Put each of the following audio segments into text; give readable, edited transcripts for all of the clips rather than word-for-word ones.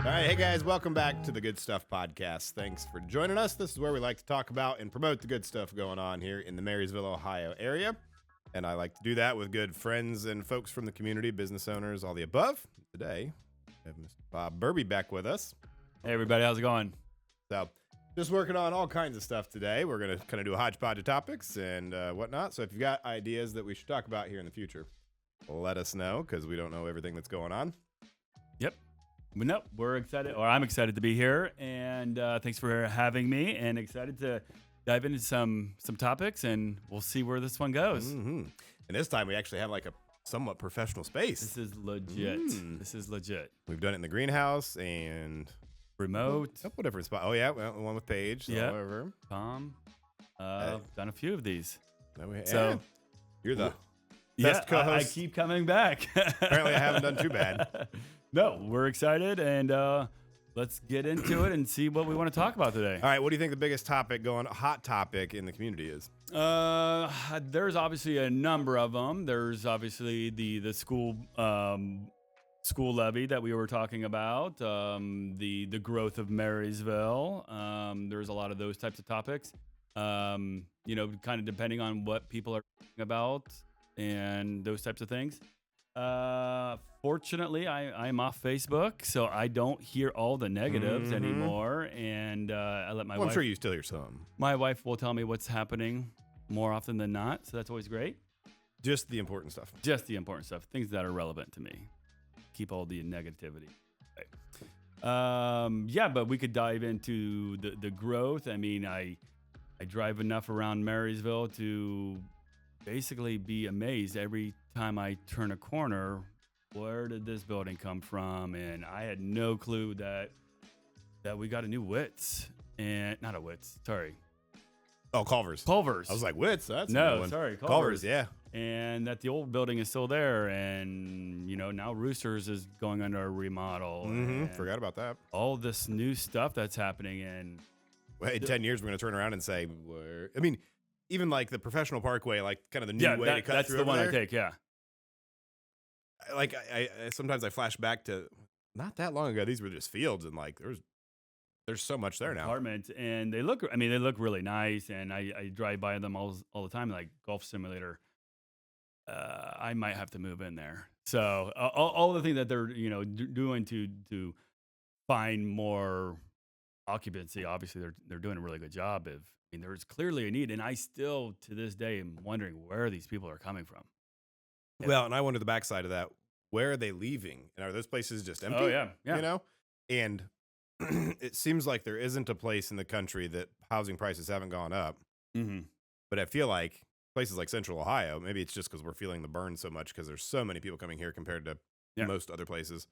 All right, hey guys, welcome back to the Good Stuff Podcast. Thanks for joining us. This is where we like to talk about and promote the good stuff going on here in the Marysville, Ohio area. And I like to do that with good friends and folks from the community, business owners, all the above. Today, we have Mr. Bob Berbee back with us. Hey everybody, how's it going? So, just working on all kinds of stuff today. We're going to kind of do a hodgepodge of topics and whatnot. So, if you've got ideas that we should talk about here in the future, let us know because we don't know everything that's going on. Yep. But no, we're excited, or I'm excited to be here, and thanks for having me, and excited to dive into some topics, and we'll see where this one goes. Mm-hmm. And this time we actually have like a somewhat professional space. This is legit. This is legit. We've done it in the greenhouse and Remote. a couple different spots. Oh yeah, well, one with Paige. Yeah. However, Tom. Done a few of these. So you're the best co-host. I keep coming back. Apparently, I haven't done too bad. No, we're excited, and let's get into it and see what we want to talk about today. All right, what do you think the biggest hot topic in the community is? There's obviously a number of them. There's obviously the school levy that we were talking about, the growth of Marysville. There's a lot of those types of topics. Kind of depending on what people are talking about and those types of things. Fortunately, I'm off Facebook, so I don't hear all the negatives anymore. And I let my wife. I'm sure you still hear some. My wife will tell me what's happening more often than not, so that's always great. Just the important stuff. Just the important stuff, things that are relevant to me. Keep all the negativity. Right. But we could dive into the growth. I mean, I drive enough around Marysville to basically be amazed every time I turn a corner. Where did this building come from? And I had no clue that we got a new Wits, and not a Wits, sorry. Oh, Culver's. Culver's. I was like, Wits? That's a no, new one. sorry, Culver's, yeah. And that the old building is still there, and now Roosters is going under a remodel. Forgot about that. All this new stuff that's happening, and Well, in 10 years, we're going to turn around and say, where? I mean, even like the Professional Parkway, like kind of the new way to cut that's through the over one there. I take. Yeah. Like I sometimes I flash back to not that long ago. These were just fields, and like there's so much there now. Apartments, and they look really nice, and I drive by them all the time, like Golf Simulator. I might have to move in there. So all the things that they're doing to find more occupancy, obviously they're doing a really good job. There's clearly a need, and I still to this day am wondering where these people are coming from. Well, and I wonder the backside of that. Where are they leaving? And are those places just empty? Oh yeah. And it seems like there isn't a place in the country that housing prices haven't gone up. Mm-hmm. But I feel like places like Central Ohio, maybe it's just because we're feeling the burn so much because there's so many people coming here compared to most other places.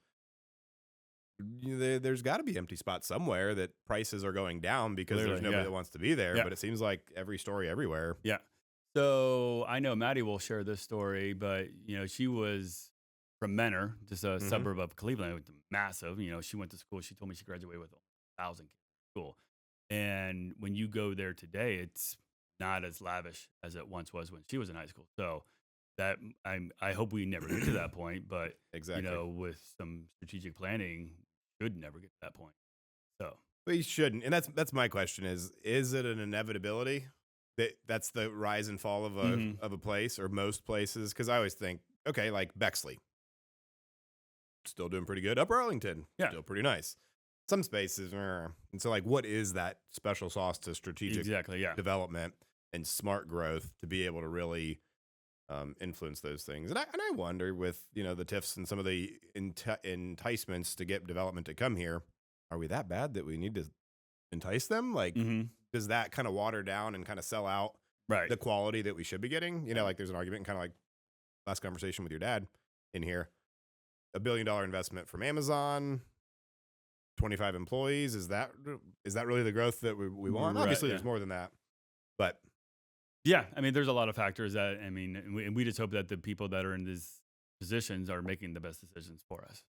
There's got to be empty spots somewhere that prices are going down because there's nobody that wants to be there. Yeah. But it seems like every story everywhere. Yeah. So I know Maddie will share this story, but she was from Menor, just a suburb of Cleveland, massive. She went to school. She told me she graduated with 1,000 kids in school. And when you go there today, it's not as lavish as it once was when she was in high school. So that I hope we never get to that point. But exactly, with some strategic planning, should never get to that point. So we shouldn't. And that's my question: is it an inevitability? That's the rise and fall of a place or most places? Because I always think, okay, like Bexley, still doing pretty good. Upper Arlington, still pretty nice. Some spaces, and so like, what is that special sauce to strategic development and smart growth to be able to really influence those things? And I wonder with the TIFs and some of the enticements to get development to come here, are we that bad that we need to entice them? Like. Does that kind of water down and kind of sell out the quality that we should be getting? Like there's an argument, kind of like last conversation with your dad in here. $1 billion investment from Amazon, 25 employees. Is that really the growth that we want? Obviously, there's more than that. But yeah, there's a lot of factors that we just hope that the people that are in these positions are making the best decisions for us.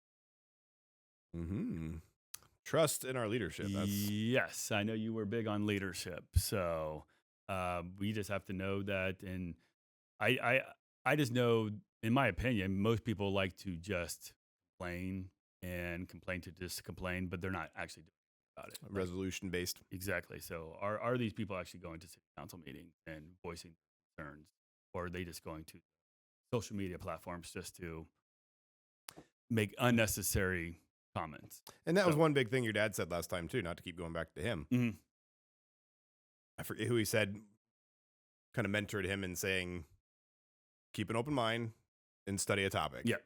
Trust in our leadership. Yes, I know you were big on leadership, so we just have to know that. And I just know, in my opinion, most people like to just complain and complain to just complain, but they're not actually doing about it. Resolution based. Exactly. So are these people actually going to city council meetings and voicing concerns, or are they just going to social media platforms just to make unnecessary comments? And that was one big thing your dad said last time too, not to keep going back to him. Mhm. I forget who he said kind of mentored him in saying, keep an open mind and study a topic. Yeah.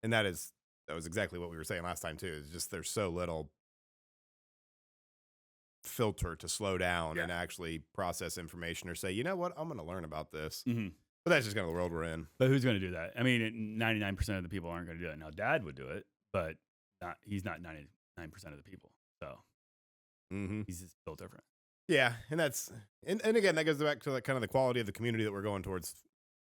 And that was exactly what we were saying last time too. It's just there's so little filter to slow down and actually process information or say, you know what, I'm going to learn about this. Mm-hmm. But that's just kind of the world we're in. But who's going to do that? I mean, 99% of the people aren't going to do it. Now, Dad would do it, but he's not 99% of the people. So he's just built different. Yeah, and and again, that goes back to like kind of the quality of the community that we're going towards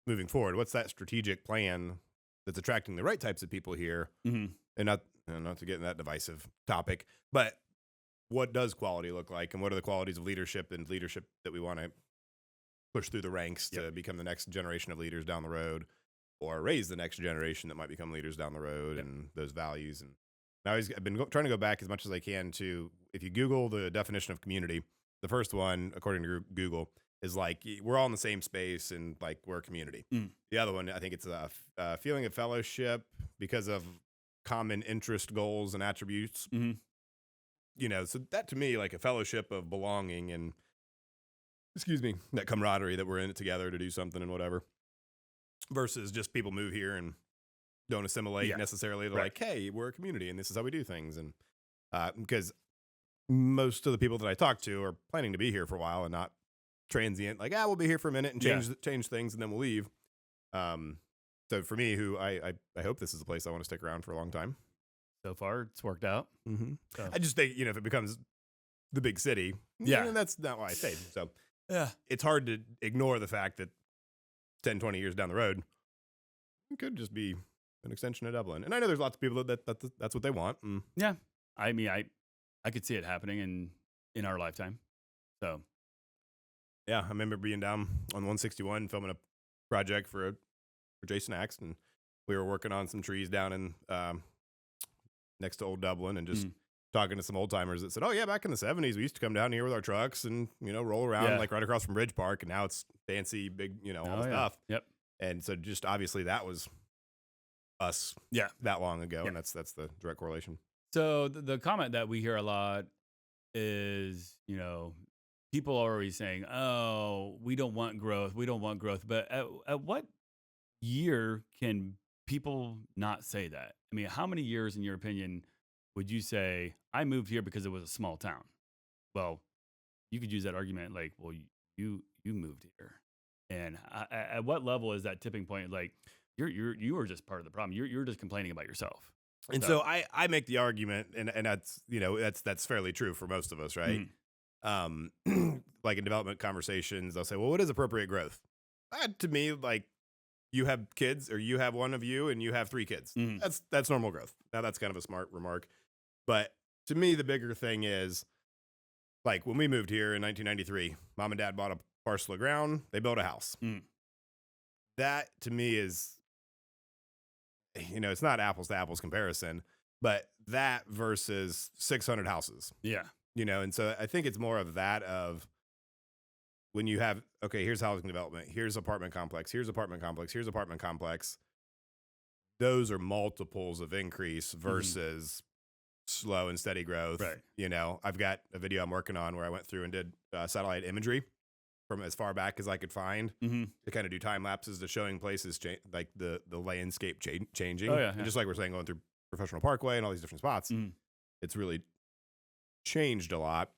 moving forward. What's that strategic plan that's attracting the right types of people here? Mm-hmm. And not to get in that divisive topic, but what does quality look like, and what are the qualities of leadership that we want to push through the ranks to become the next generation of leaders down the road, or raise the next generation that might become leaders down the road, and those values. And I've been trying to go back as much as I can to, if you Google the definition of community, the first one, according to Google, is like, we're all in the same space and like we're a community. The other one, I think it's a feeling of fellowship because of common interest, goals, and attributes. So that to me, like a fellowship of belonging and, that camaraderie that we're in it together to do something and whatever, versus just people move here and don't assimilate necessarily. They're like, hey, we're a community and this is how we do things. And because most of the people that I talk to are planning to be here for a while and not transient, like, we'll be here for a minute and change things and then we'll leave. So for me, who I hope this is a place I want to stick around for a long time. So far, it's worked out. So. I just think, if it becomes the big city, that's not why I stayed. So it's hard to ignore the fact that 10, 20 years down the road, it could just be an extension of Dublin. And I know there's lots of people that's what they want. Yeah. I mean, I could see it happening in our lifetime. So. Yeah, I remember being down on 161 filming a project for Jason Axe, and we were working on some trees down in next to Old Dublin, and just talking to some old timers that said, "Oh yeah, back in the '70s, we used to come down here with our trucks and roll around like right across from Bridge Park, and now it's fancy, big, all the stuff." Yep. And so just obviously that was us, that long ago, and that's the direct correlation. So the comment that we hear a lot is, people are always saying, "Oh, we don't want growth. We don't want growth." But at what year can people not say that? I mean, how many years, in your opinion, would you say I moved here because it was a small town? Well, you could use that argument like, well, you moved here, and at what level is that tipping point? Like, you are just part of the problem. You're just complaining about yourself. And so I make the argument, and that's that's fairly true for most of us, right? Like in development conversations, they'll say, well, what is appropriate growth? To me, like, you have kids, or you have one of you and you have 3 kids. That's normal growth. Now that's kind of a smart remark. But to me, the bigger thing is, like, when we moved here in 1993, mom and dad bought a parcel of ground. They built a house. That to me is, it's not apples to apples comparison, but that versus 600 houses. Yeah. And so I think it's more of that of, when you have, okay, here's housing development, here's apartment complex, here's apartment complex, here's apartment complex. Those are multiples of increase versus slow and steady growth. Right. I've got a video I'm working on where I went through and did satellite imagery from as far back as I could find to kind of do time lapses to showing places like the landscape changing. And just like we're saying, going through Professional Parkway and all these different spots, it's really changed a lot.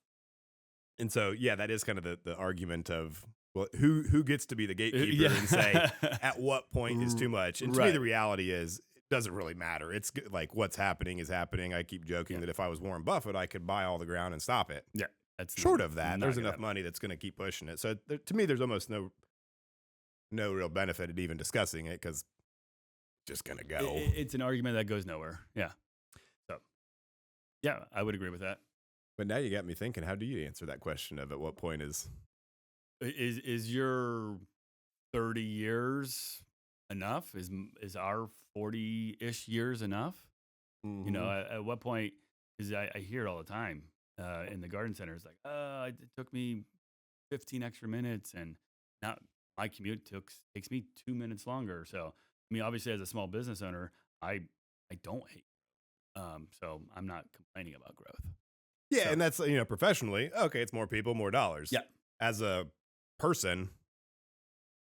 And so, that is kind of the argument of, well, who gets to be the gatekeeper and say at what point is too much? And to me, the reality is, it doesn't really matter. It's like, what's happening is happening. I keep joking that if I was Warren Buffett, I could buy all the ground and stop it. Yeah, that's short of that. There's enough money that's going to keep pushing it. So to me, there's almost no real benefit at even discussing it, because it's just going to go. It's an argument that goes nowhere. Yeah. So, I would agree with that. But now you got me thinking, how do you answer that question of at what point is your 30 years enough? Is our 40-ish years enough? You know, Hmm. at what point is I hear it all the time in the garden centers, like, it took me 15 extra minutes, and now my commute takes me 2 minutes longer. So, I mean, obviously, as a small business owner, I don't hate. So I'm not complaining about growth. Yeah, So and that's professionally, okay, it's more people, more dollars. yeah, As a person,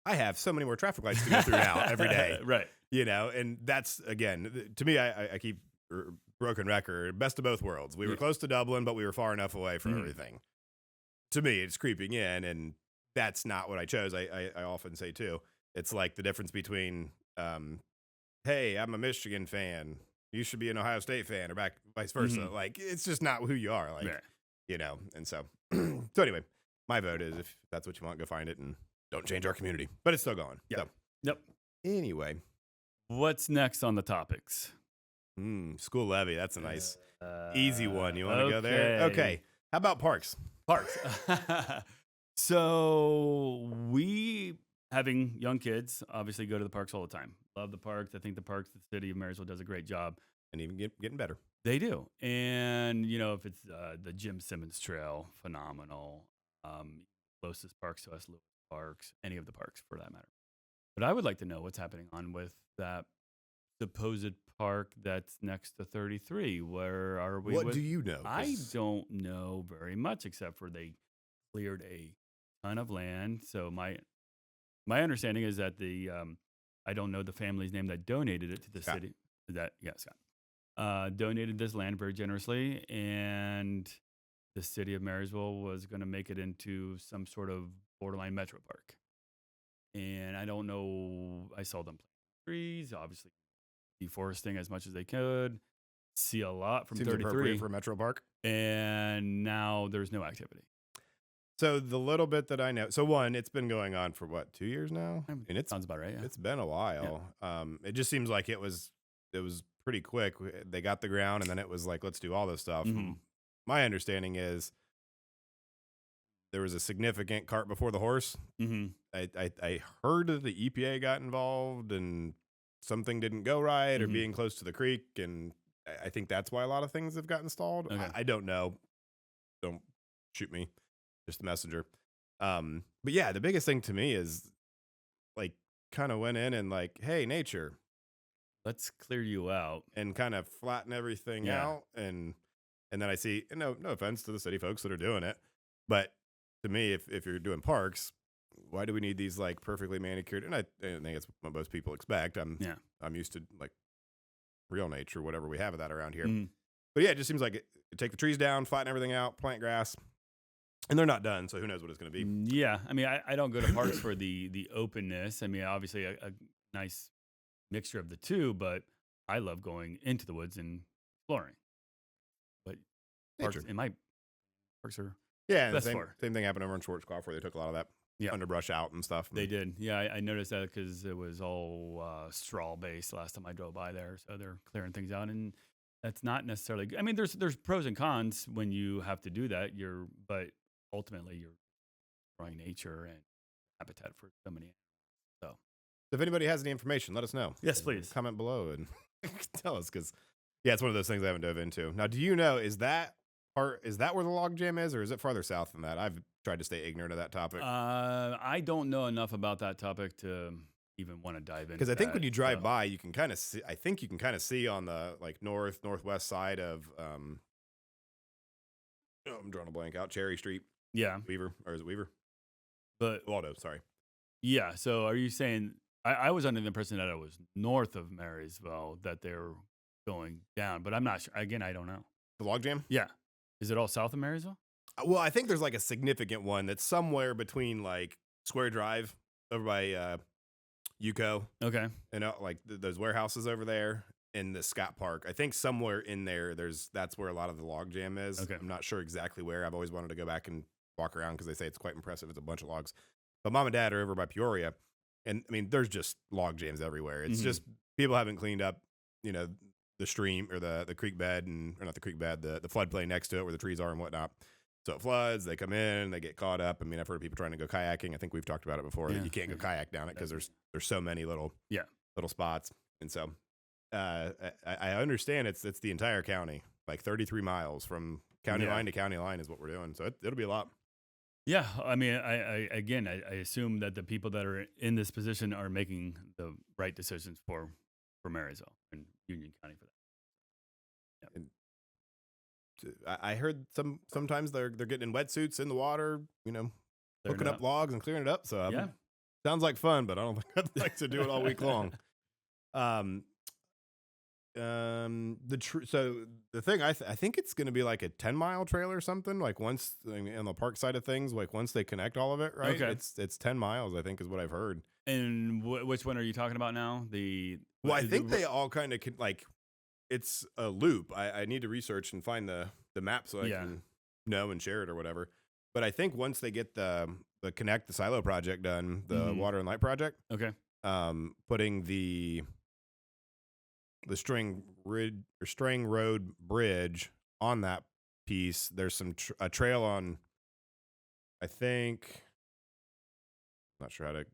I have so many more traffic lights to go through now every day. right. And that's again to me. I keep broken record, best of both worlds. We were Yeah. close to Dublin, but we were far enough away from Mhm. everything. To me, it's creeping in, and that's not what I chose. I often say too. It's like the difference between, hey, I'm a Michigan fan. You should be an Ohio State fan, or vice versa. Mhm. Like it's just not who you are. Yeah. And so so anyway, my vote is if that's what you want, go find it and don't change our community. But it's still going. Yeah. So Yep. anyway, What's next on the topics? school levy. That's a nice easy one. You want to go there? Okay. Okay. How about parks? Parks. So we, having young kids, obviously go to the parks all the time. Love the parks. I think the parks, the city of Marysville does a great job. And even getting better. They do. And, you know, if it's the Jim Simmons Trail, phenomenal. Closest parks to us, Lewis Parks, any of the parks for that matter. But I would like to know what's happening on with that supposed park that's next to 33. Where are we? What do you know? I 'Cause don't know very much except for they cleared a ton of land. So my understanding is that the I don't know the family's name that donated it to the Scott. city. Scott donated this land very generously, and the city of Marysville was going to make it into some sort of borderline metro park. And I don't know. I saw them plant trees, obviously deforesting as much as they could. See a lot from seems appropriate 33, for a metro park. and now there's no activity. So the little bit that I know, so one, it's been going on for what, 2 years now, and Sounds about right. Yeah. it's been a while. It just seems like it was pretty quick. They got the ground, and then it was like, let's do all this stuff. Mhm. My understanding is there was a significant cart before the horse. Mm-hmm. I heard that the EPA got involved and something didn't go right, or Mhm. being close to the creek, and I think that's why a lot of things have gotten stalled. Okay. I don't know. Don't shoot me, just a messenger. But yeah, the biggest thing to me is like kind of went in and like, hey, nature, Let's clear you out. and kind of flatten everything Yeah. out, and then I see, and no offense to the city folks that are doing it, but to me, if you're doing parks, why do we need these like perfectly manicured? And I think it's what most people expect. Yeah. I'm used to like real nature, whatever we have of that around here. Mhm. But yeah, it just seems like take the trees down, flatten everything out, plant grass, and they're not done. So who knows what it's going to be? Yeah. I mean, I don't go to parks for the openness. I mean, obviously a nice mixture of the two, but I love going into the woods and exploring. But parks Nature. in my parks are Yeah, and the best same for. thing happened over in Schwarzkopf where they took a lot of that Yeah. underbrush out and stuff. They did. Yeah, I noticed that because it was all straw based last time I drove by there. So they're clearing things out, and that's not necessarily good. I mean, there's pros and cons when you have to do that. But ultimately you're destroying nature and habitat for so many. So If anybody has any information, let us know. yes, please. Comment below and tell us, because yeah, it's one of those things I haven't dove into. Now, do you know, is that where the log jam is, or is it farther south than that? I've tried to stay ignorant of that topic, I don't know enough about that topic to even want to dive into. because I think when that, you drive so. by, you can kind of see. I think you can kind of see on the like northwest side of I'm drawing a blank out. Cherry Street, Yeah, Weaver, or is it Weaver? but Waldo, sorry. yeah. So are you saying I was under the impression that it was north of Marysville that they're going down, but I'm not sure. Again, I don't know. The log jam. Yeah, is it all south of Marysville? Well, I think there's like a significant one that's somewhere between like Square Drive over by UCO, Okay. and like those warehouses over there, in the Scott Park. I think somewhere in there, that's where a lot of the log jam is. Okay. I'm not sure exactly where. I've always wanted to go back and walk around because they say it's quite impressive. It's a bunch of logs. But mom and dad are over by Peoria, and I mean, there's just log jams everywhere. It's Mhm. just people haven't cleaned up, the stream or the creek bed, or not the creek bed, the floodplain next to it where the trees are and whatnot. So it floods, they come in, they get caught up. I mean, I've heard of people trying to go kayaking. I think we've talked about it before. Yeah, That you can't go yeah. kayak down it because there's so many little Yeah. spots. And so I understand it's the entire county, like 33 miles from county Yeah. line to county line is what we're doing. So it'll be a lot. Yeah, I mean, I assume that the people that are in this position are making the right decisions for Marysville and Union County for that. Yep. And I heard sometimes they're getting in wetsuits in the water, Clearing hooking it up up. logs and clearing it up. So Yeah. sounds like fun, but I don't think I'd like to do it all week long. Um, so the thing I think it's going to be like a 10-mile trail or something. Like once on the park side of things, like once they connect all of it, right? Okay. It's 10 miles, I think, is what I've heard. And which one are you talking about now? Well, I think they all kind of like it's a loop. I need to research and find the map so I can know and share it or whatever. But I think once they get the connect the silo project done, the water and light project, Okay. putting the string road bridge on that piece, there's a trail on, I think, not sure how to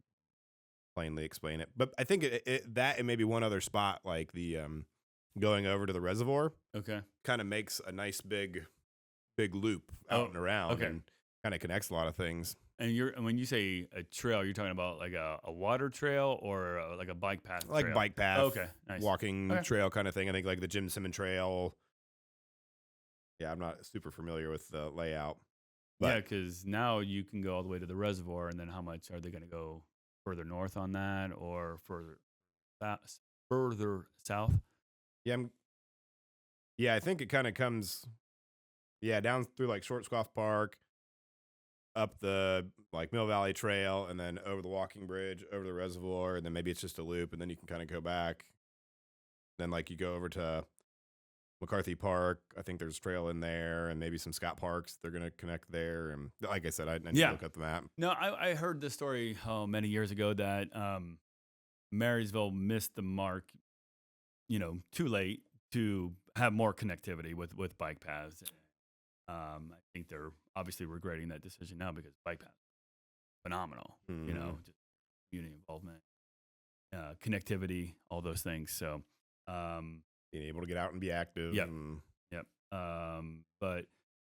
plainly explain it, but I think it may be one other spot, like the going over to the reservoir, Okay. kind of makes a nice big loop out and around, okay. and kind of connects a lot of things. And when you say a trail, you're talking about like a water trail or like a bike path Like trail? bike path, Okay, nice. walking trail kind of thing. I think like the Jim Simmons Trail. Yeah, I'm not super familiar with the layout. Yeah, because now you can go all the way to the reservoir, and then how much are they going to go further north on that, or further south? Yeah, I think it kind of comes, down through like Short Squaw Park, up the like Mill Valley Trail, and then over the walking bridge, over the reservoir, and then maybe it's just a loop, and then you can kind of go back. Then like you go over to McCarthy Park. I think there's a trail in there, and maybe some Scott Parks. They're gonna connect there, and like I said, I need to look at the map. No, I heard this story many years ago that Marysville missed the mark, too late to have more connectivity with bike paths. I think they're obviously regretting that decision now because bike paths are phenomenal, just community involvement, connectivity, all those things. So, being able to get out and be active. Yep. Yep. But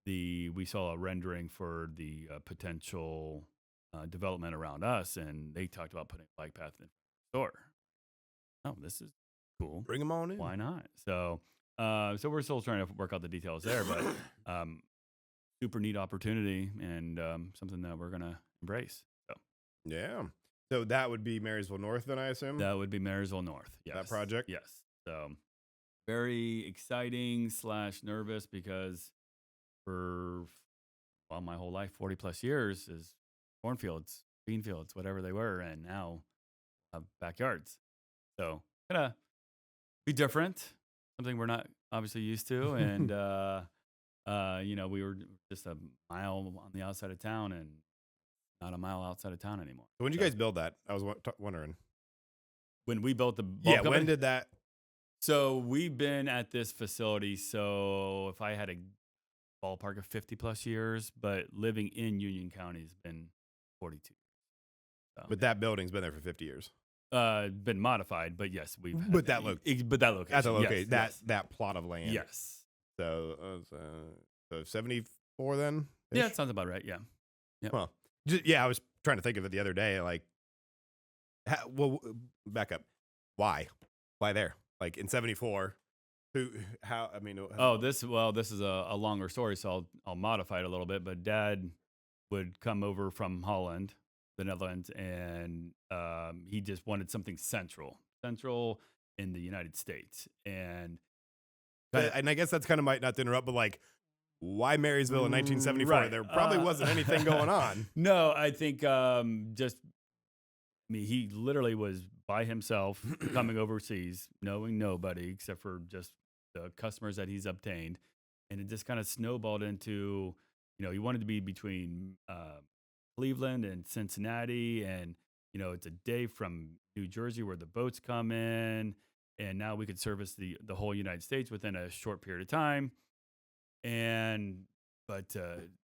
we saw a rendering for the potential development around us, and they talked about putting a bike path in the store. Oh, this is cool. Bring them on in. Why not? So, so we're still trying to work out the details there, but super neat opportunity and something that we're gonna embrace. So, yeah. So that would be Marysville North, then I assume. that would be Marysville North. Yes. That project? Yes. So very exciting / nervous because for my whole life, 40 plus years, is cornfields, bean fields, whatever they were, and now have backyards. So gonna be different, something we're not obviously used to, and we were just a mile on the outside of town and not a mile outside of town anymore. So when did you guys build that? I was wondering. When we built the bulk Yeah, company, when did that? So we've been at this facility. So if I had a ballpark of 50 plus years, but living in Union County has been 42. So, But that building's been there for 50 years. been modified, but yes, we've. Had But that location. At the location. Yes, That plot of land. yes. So 74 then? Yeah, it sounds about right. Yeah. Yep. Well, I was trying to think of it the other day. Like, back up. Why there? Like in 74, how? I mean, This is a longer story, so I'll modify it a little bit. But Dad would come over from Holland, the Netherlands, and he just wanted something central in the United States, and I guess that's kind of might not to interrupt, but like, why Marysville in 1974? Right. There probably wasn't anything going on. No, I think he literally was by himself coming overseas, knowing nobody except for just the customers that he's obtained. And it just kind of snowballed into, he wanted to be between Cleveland and Cincinnati. And, it's a day from New Jersey where the boats come in. And now we could service the whole United States within a short period of time. But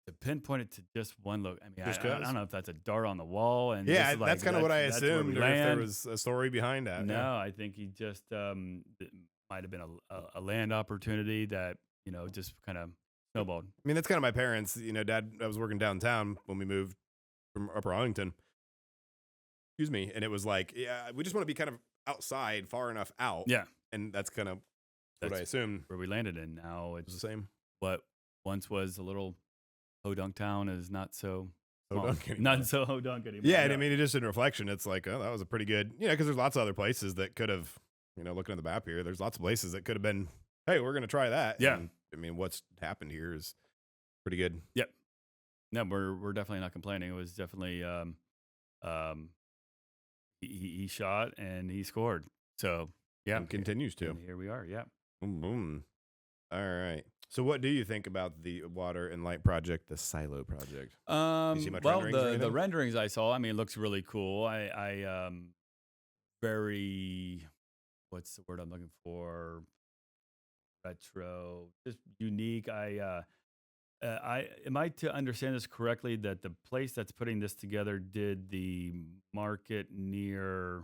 to pinpoint it to just one look. I mean, Just I cause? don't know if that's a dart on the wall, and Yeah, just like that's kind of what I that's where we assumed, or if there land. was a story behind that. Yeah. No, I think he just it might have been a land opportunity that just kind of snowballed. I mean, that's kind of my parents. Dad, I was working downtown when we moved from Upper Arlington. Excuse me. And it was like, yeah, we just want to be kind of outside, far enough out. Yeah, And that's kind of what I that's assumed where we landed in. Now was the it's same. what once was a little Hodunk town is not so small. Hodunk anymore. Not so Hodunk anymore. Yeah, and I mean, just in reflection, it's like, oh, that was a pretty good, because there's lots of other places that could have, looking at the map here, there's lots of places that could have been, hey, we're going to try that. Yeah. And, I mean, what's happened here is pretty good. Yep. No, we're definitely not complaining. It was definitely he shot and he scored. So yeah, And continues to. and here we are. Yeah. Boom, boom. All right. So, what do you think about the Water and Light project, the Silo project? You see much Well, renderings or the anything? renderings I saw, I mean, it looks really cool. I very, what's the word I'm looking for? Retro, just unique. Am I to understand this correctly that the place that's putting this together did the market near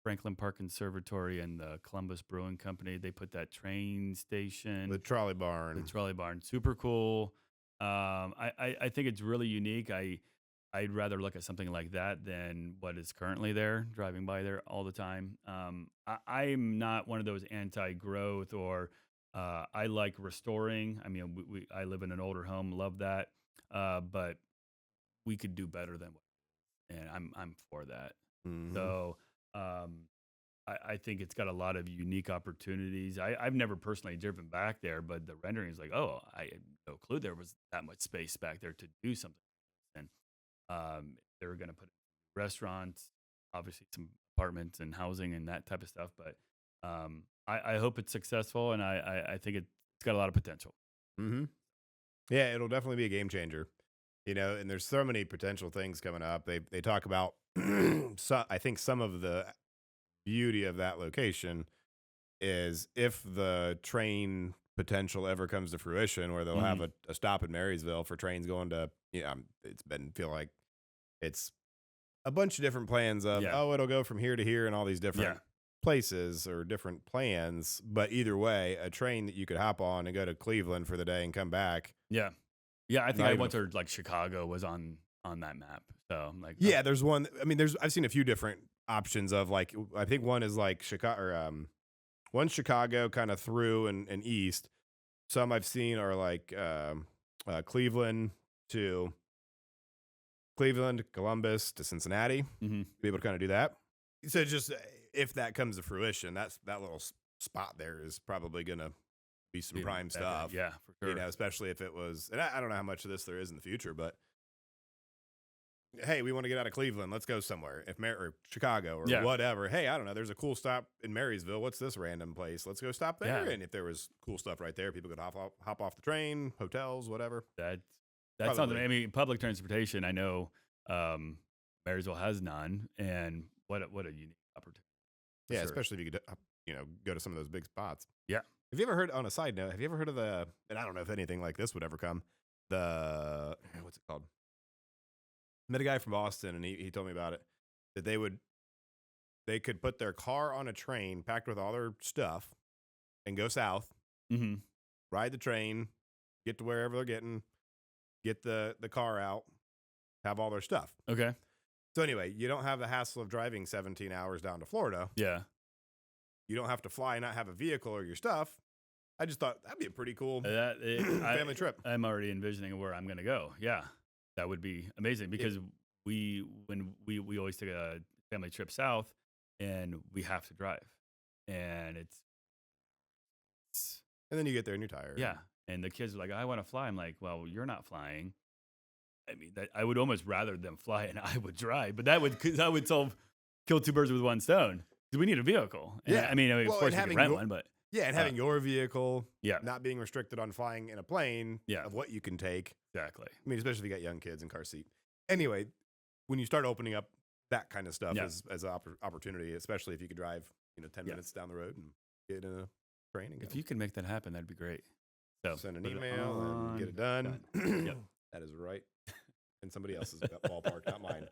Franklin Park Conservatory and the Columbus Brewing Company? They put that train station, The trolley barn. the trolley barn, super cool. I think it's really unique. I'd rather look at something like that than what is currently there, driving by there all the time. I'm not one of those anti-growth or I like restoring. I mean, I live in an older home, love that, but we could do better than what, and I'm for that. Mhm. So I think it's got a lot of unique opportunities. I've never personally driven back there, but the rendering is like, oh, I had no clue there was that much space back there to do something. And they were going to put restaurants, obviously some apartments and housing and that type of stuff. But I hope it's successful, and I think it's got a lot of potential. Mm-hmm. Yeah, it'll definitely be a game changer. And there's so many potential things coming up. They talk about, I think some of the beauty of that location is if the train potential ever comes to fruition, where they'll have a stop in Marysville for trains going to, feel like it's a bunch of different plans of, Yeah. it'll go from here to here and all these different Yeah. places or different plans. But either way, a train that you could hop on and go to Cleveland for the day and come back. Yeah. Yeah. I think Not I even once heard like Chicago was on that map. So I'm like, Yeah, there's one. I mean, I've seen a few different options of like, I think one is like Chicago, or one's Chicago kind of through and east. Some I've seen are like Cleveland to Columbus to Cincinnati. mhm. Be able to kind of do that. So just if that comes to fruition, that little spot there is probably gonna be some Be prime better. stuff. Yeah, for sure. Especially if it was. And I don't know how much of this there is in the future, but hey, we want to get out of Cleveland. Let's go somewhere. Or Chicago or Yeah. whatever. Hey, I don't know. There's a cool stop in Marysville. What's this random place? Let's go stop there. Yeah. And if there was cool stuff right there, people could hop off the train, hotels, whatever. That's Probably. something. I mean, public transportation. I know Marysville has none, and what a unique opportunity. for Yeah, sure. especially if you could, go to some of those big spots. Yeah. Have you ever heard, on a side note, have you ever heard of and I don't know if anything like this would ever come, what's it called? Met a guy from Boston, and he told me about it, that they could put their car on a train packed with all their stuff and go south, Mm-hmm. ride the train, get to wherever they're getting, get the car out, have all their stuff. Okay. So anyway, you don't have the hassle of driving 17 hours down to Florida. Yeah. You don't have to fly and not have a vehicle or your stuff. I just thought that'd be a pretty cool Family trip. I'm already envisioning where I'm going to go. Yeah, that would be amazing because when we always take a family trip south, and we have to drive, and it's And then you get there and you're tired. yeah, and the kids are like, I want to fly. I'm like, well, you're not flying. I mean, I would almost rather them fly and I would drive, but that would kill two birds with one stone. Because we need a vehicle. And Yeah. I mean, of Well, course and we can having rent your- one, but Yeah, and having your vehicle, yeah, not being restricted on flying in a plane, Yeah. of what you can take. exactly. I mean, especially if you got young kids in car seat. Anyway, when you start opening up that kind of stuff Yeah. as an opportunity, especially if you could drive, 10 Yeah. minutes down the road and get in a train and go. If you can make that happen, that'd be great. So Send an put it email and get on, it done. done. Yep. That is right in somebody else's ballpark, not mine.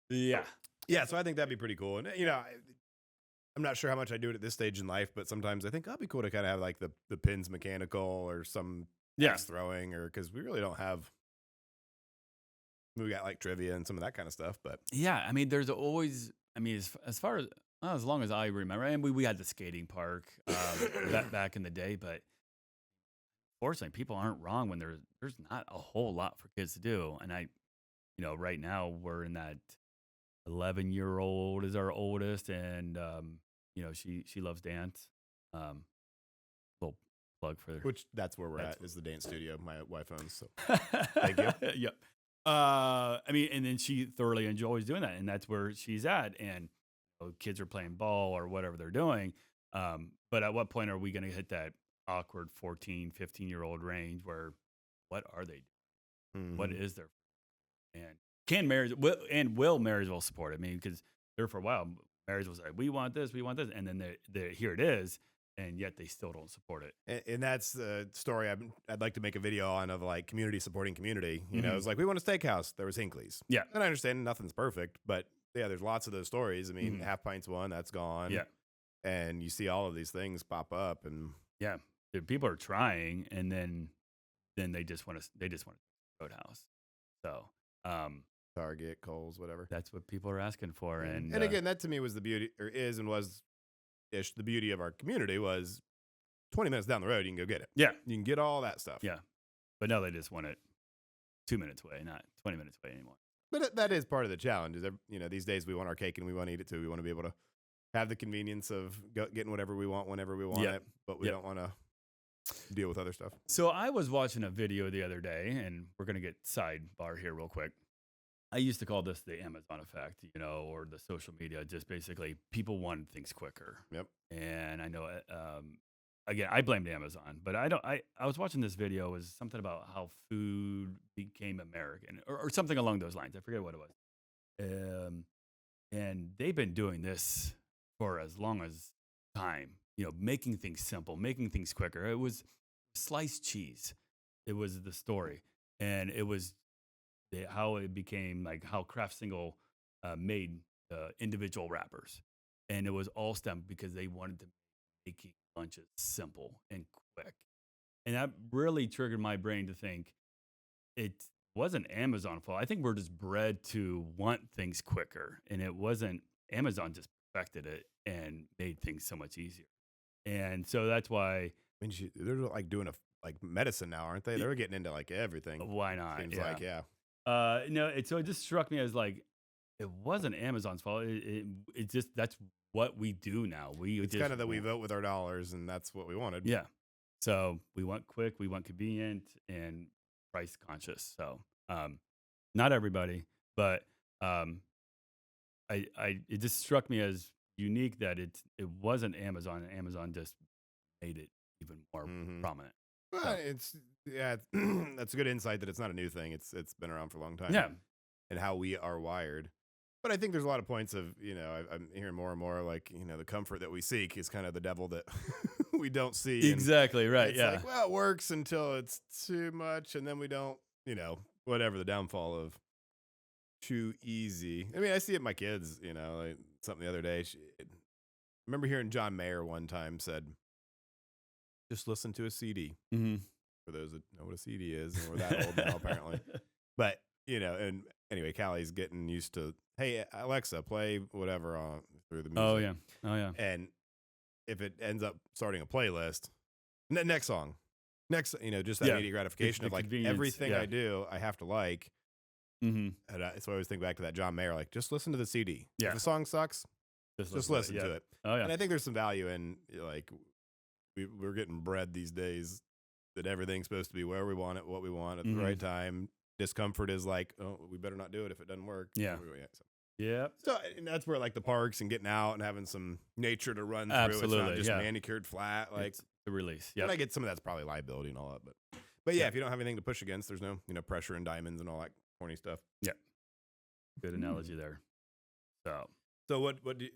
Yeah. Yeah, so I think that'd be pretty cool. And I'm not sure how much I do it at this stage in life, but sometimes I think that'd be cool to kind of have like the pins mechanical or some Yeah. axe throwing, or because we really don't have. We got like trivia and some of that kind of stuff, but Yeah. I mean, there's always, I mean, as far as, well, as long as I remember, and we had the skating park back in the day, but fortunately, people aren't wrong when there's not a whole lot for kids to do. And right now we're in that 11-year-old is our oldest, and she loves dance. Little plug for her. which that's where we're That's at is the dance studio my wife owns. So thank you. Yep. I mean, and then she thoroughly enjoys doing that, and that's where she's at. And kids are playing ball or whatever they're doing. But at what point are we going to hit that awkward 14, 15-year-old range where what are they doing? What Mhm. is there? And will Marysville support it? I mean, because there for a while, Marysville was like, we want this, and then here it is, and yet they still don't support it. And that's the story I'd like to make a video on of like community supporting community. Mhm. It's like we want a steakhouse. There was Hinckley's. Yeah. And I understand nothing's perfect, but yeah, there's lots of those stories. I mean, Mhm. Half Pints one, that's gone. Yeah. And you see all of these things pop up, and Yeah, people are trying, and then they just want to Roadhouse. So Target, Kohl's, whatever. that's what people are asking for, and And again, that to me was the beauty, or is and was ish the beauty of our community was 20 minutes down the road, you can go get it. yeah, You can get all that stuff. yeah. But now they just want it 2 minutes away, not 20 minutes away anymore. But that is part of the challenge. Is these days we want our cake and we want to eat it too. We want to be able to have the convenience of getting whatever we want whenever we want Yep. it, but we Yep. don't want to deal with other stuff. So I was watching a video the other day, and we're gonna get sidebar here real quick. I used to call this the Amazon effect, or the social media. Just basically, people wanted things quicker. Yep. And I know, again, I blamed Amazon, but I don't. I was watching this video. It was something about how food became American, or something along those lines. I forget what it was. And they've been doing this for as long as time. Making things simple, making things quicker. It was sliced cheese. It was the story, and it was how it became like how Kraft Single made individual wrappers, and it was all stemmed because they wanted to make lunches simple and quick, and that really triggered my brain to think it wasn't Amazon fault. I think we're just bred to want things quicker, and it wasn't Amazon just perfected it and made things so much easier, and so that's why. I mean, they're like doing like medicine now, aren't they? They're getting into like everything. Why not? Seems Yeah. like, yeah. No, so it just struck me as like it wasn't Amazon's fault. It just that's what we do now. It's kind of that we vote with our dollars, and that's what we wanted. Yeah. So we want quick, we want convenient, and price conscious. So not everybody, but it just struck me as unique that it wasn't Amazon, and Amazon just made it even more prominent. Well, So, that's a good insight that it's not a new thing. It's been around for a long time. yeah. And how we are wired. But I think there's a lot of points of, I'm hearing more and more like, the comfort that we seek is kind of the devil that we don't see. And Exactly right. it's Yeah. like, well, it works until it's too much, and then we don't, whatever the downfall of too easy. I mean, I see it in my kids, like something the other day. I remember hearing John Mayer one time said, just listen to a CD. Mm-hmm. For those that know what a CD is, and we're that old now, apparently. But, and anyway, Callie's getting used to, hey, Alexa, play whatever through the music. Oh yeah. And if it ends up starting a playlist, next song, just that immediate gratification The of like convenience, everything yeah. I do, I have to like. Mm-hmm. And so I always think back to that John Mayer, like just listen to the CD. Yeah. If the song sucks, just listen to it. Oh yeah. And I think there's some value in like we're getting bred these days that everything's supposed to be where we want it, what we want at the right time. Discomfort is like, oh, we better not do it if it doesn't work. Yeah. Yeah. So and that's where like the parks and getting out and having some nature to run through. Absolutely, It's not just yeah. manicured flat. Like It's the release. and Yeah. I get some of that's probably liability and all that, but yeah, Yeah. if you don't have anything to push against, there's no pressure and diamonds and all that corny stuff. Good analogy there. So. So what do you,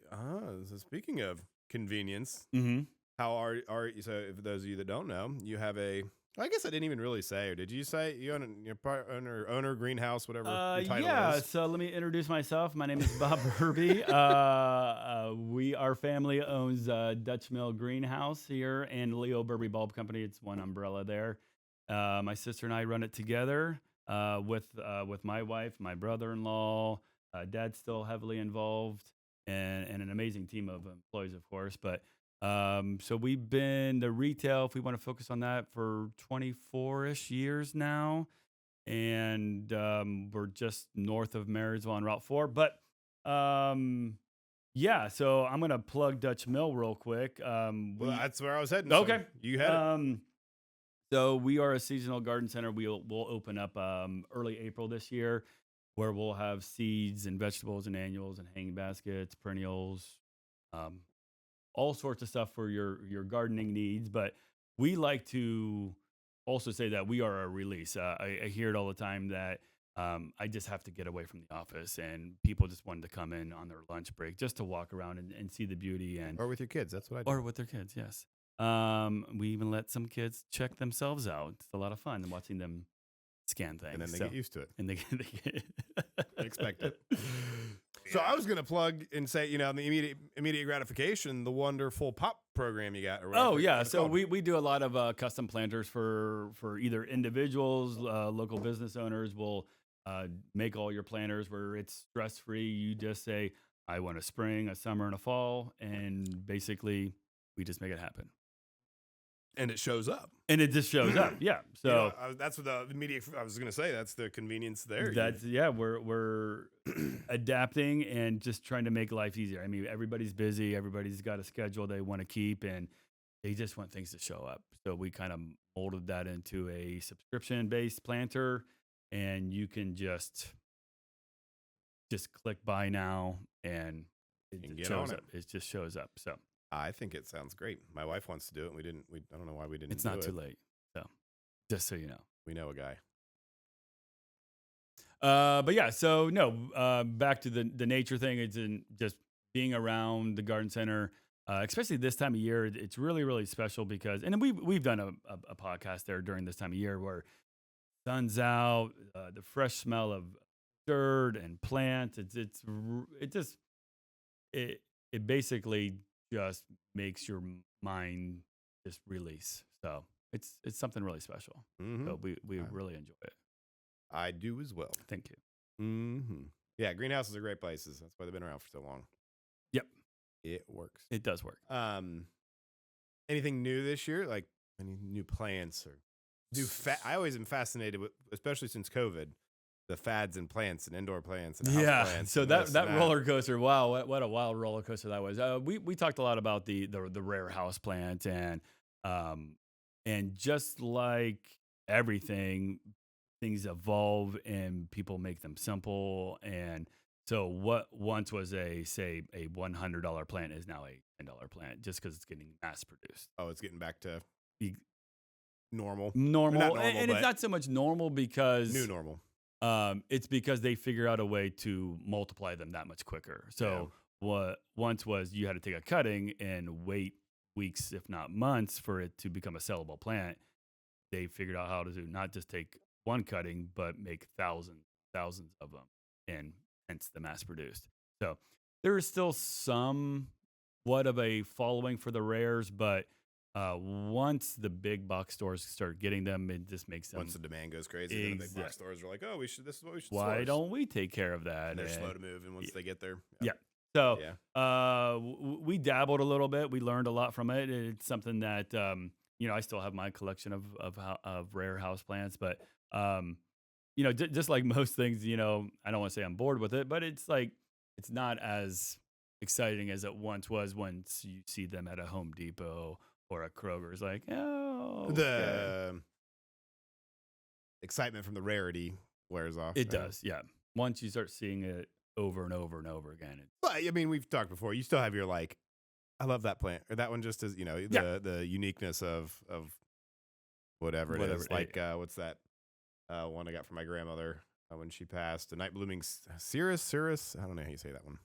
so speaking of convenience, Mm-hmm. How are so? If those of you that don't know, you have a. I guess I didn't even really say, or did you say you own your part owner greenhouse, whatever your title Yeah, is? so let me introduce myself. My name is Bob Berbee. Our family owns Dutch Mill Greenhouse here and Leo Berbee Bulb Company. It's one umbrella there. My sister and I run it together with my wife, my brother-in-law. Dad's still heavily involved, and an amazing team of employees, of course. But so we've been the retail, if we want to focus on that, for 24-ish years now, and we're just north of Marysville on Route 4. But yeah, so I'm gonna plug Dutch Mill real quick. Well, that's where I was heading. So Okay. you had it. So we are a seasonal garden center. We'll open up early April this year, where we'll have seeds and vegetables and annuals and hanging baskets, perennials, um, all sorts of stuff for your gardening needs. But we like to also say that we are a release. I hear it all the time that I just have to get away from the office, and people just wanted to come in on their lunch break just to walk around and see the beauty, and Or with your kids. That's what I do. or with their kids. Yes. We even let some kids check themselves out. It's a lot of fun watching them scan things. And then they So- get used to it. and they get Expect it. So I was going to plug and say, in the immediate gratification, the wonderful pop program you got. Or whatever Oh yeah, it's so called. we do a lot of custom planters for either individuals, local business owners. Will make all your planters where it's stress free. You just say, I want a spring, a summer, and a fall, and basically we just make it happen, and it shows up. and it just shows up. Yeah, so That's what the immediate. I was going to say that's the convenience there. that's we're adapting and just trying to make life easier. I mean, everybody's busy, everybody's got a schedule they want to keep, and they just want things to show up. So we kind of molded that into a subscription based planter, and you can just click buy now, and it And just get shows on up. it. It just shows up. So I think it sounds great. My wife wants to do it. And we didn't. I don't know why we didn't. it's do not it. too late. So just so you know. We know a guy. But yeah, so no, back to the nature thing. It's in just being around the garden center, especially this time of year. It's really, really special because, and we've done a podcast there during this time of year where sun's out, the fresh smell of dirt and plants. It basically just makes your mind just release. So it's something really special. Mhm. So we I- really enjoy it. I do as well. Thank you. Mm-hmm. Yeah, greenhouses are great places. That's why they've been around for so long. Yep. It works. It does work. Anything new this year? Like any new plants or new? I always am fascinated with, especially since COVID, the fads and plants and indoor plants and house plants. So and that this and roller coaster, wow, what a wild roller coaster that was. We talked a lot about the rare house plant, and just like everything, things evolve and people make them simple. And so what once was a $100 plant is now a $10 plant just because it's getting mass produced. Oh, it's getting back to Be- normal. Normal, Not normal, and but it's not so much normal because new normal. it's because they figure out a way to multiply them that much quicker. So what once was you had to take a cutting and wait weeks, if not months, for it to become a sellable plant. They figured out how to do not just take one cutting, but make thousands of them, and hence the mass produced. So there is still somewhat of a following for the rares, but once the big box stores start getting them, it just makes them. Once the demand goes crazy, then the big box Exact- stores are like, "Oh, this is what we should." Why source." don't we take care of that? And they're And- slow to move, and once they get there, Yeah. So yeah. we dabbled a little bit. We learned a lot from it. It's something that I still have my collection of rare house plants, but just like most things, I don't want to say I'm bored with it, but it's like it's not as exciting as it once was. Once you see them at a Home Depot or a Kroger's, like, oh, okay. The excitement from the rarity wears off. It does, yeah. Once you start seeing it over and over and over again, But I mean, we've talked before. You still have your like, I love that plant, or that one just as the uniqueness of whatever it is. Whatever it- Like what's that one I got from my grandmother? when she passed. The night blooming Cirrus. I don't know how you say that one.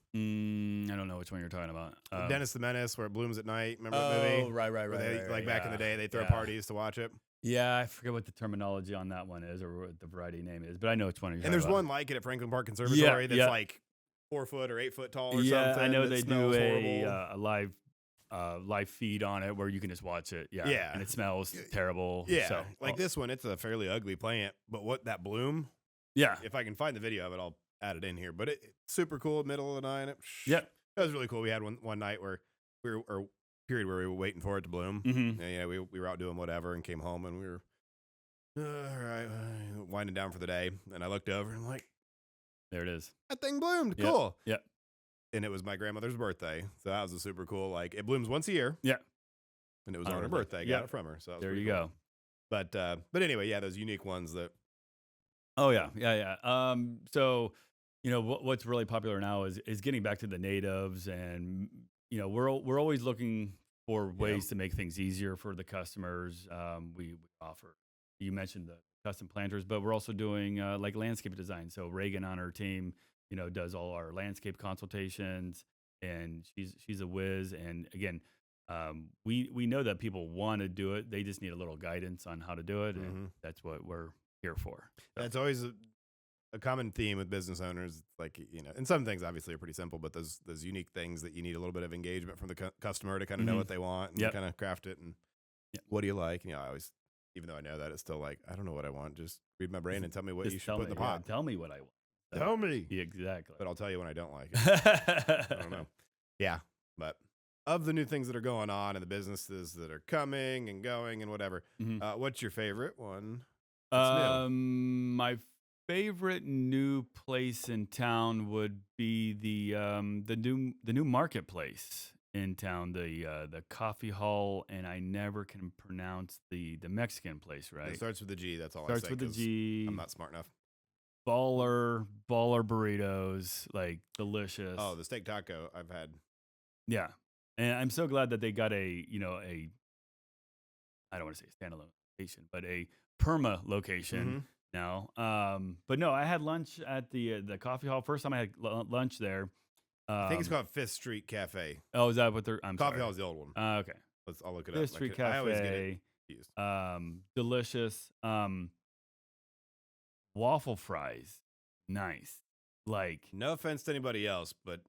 I don't know which one you're talking about. Dennis the Menace, where it blooms at night. Remember that Oh, movie? right, Where they, right. like back in the day, they throw Yeah. parties to watch it. Yeah, I forget what the terminology on that one is or what the variety name is, but I know which one you're And talking there's about. one like it at Franklin Park Conservatory that's yeah. like 4 foot or 8 foot tall or Yeah, something. I know that they do smells a horrible. live feed on it where you can just watch it. Yeah, Yeah. and it smells terrible. Yeah, so like this one, it's a fairly ugly plant, but what that bloom, yeah, if I can find the video of it, I'll add it in here. But it's super cool, middle of the night. yep. That was really cool. We had one night where or period where we were waiting for it to bloom. Mm-hmm. And, we were out doing whatever and came home and we were all right, winding down for the day. And I looked over and I'm like, There it is. that thing bloomed. Yep. Cool. Yep. And it was my grandmother's birthday, so that was a super cool. Like it blooms once a year. Yeah. And it was On on her her birthday. birthday. Got Yep. it from her. So that was There pretty you cool. go. But anyway, yeah, those unique ones that. Oh yeah. So what's really popular now is getting back to the natives, and we're always looking for ways to make things easier for the customers. We offer. You mentioned the custom planters, but we're also doing like landscape design. So Reagan on her team, does all our landscape consultations, and she's a whiz. And again, we know that people want to do it. They just need a little guidance on how to do it, and that's what we're here for. So. That's always a common theme with business owners. Like and some things obviously are pretty simple, but those unique things that you need a little bit of engagement from the customer to kind of know what they want and kind of craft it. And what do you like? I always, even though I know that, it's still like I don't know what I want. Just read my brain and tell me what you should put in the pot. Tell me what I want. Tell me. Yeah, exactly. But I'll tell you when I don't like it. I don't know. Yeah, but of the new things that are going on and the businesses that are coming and going and whatever, what's your favorite one? My favorite new place in town would be the new marketplace in town, the coffee hall, and I never can pronounce the Mexican place right. It starts with the G. That's all. Starts I say, with the G. I'm not smart enough. Baller burritos, like delicious. Oh, the steak taco I've had. Yeah, and I'm so glad that they got a I don't want to say a standalone location, but a perma location now. But no, I had lunch at the coffee hall. First time I had lunch there. I think it's called Fifth Street Cafe. Oh, is that what they're? Coffee hall is the old one. Okay. I'll look it Fifth up. Street Cafe. I always get it confused. Delicious. Waffle fries, nice. Like, no offense to anybody else, but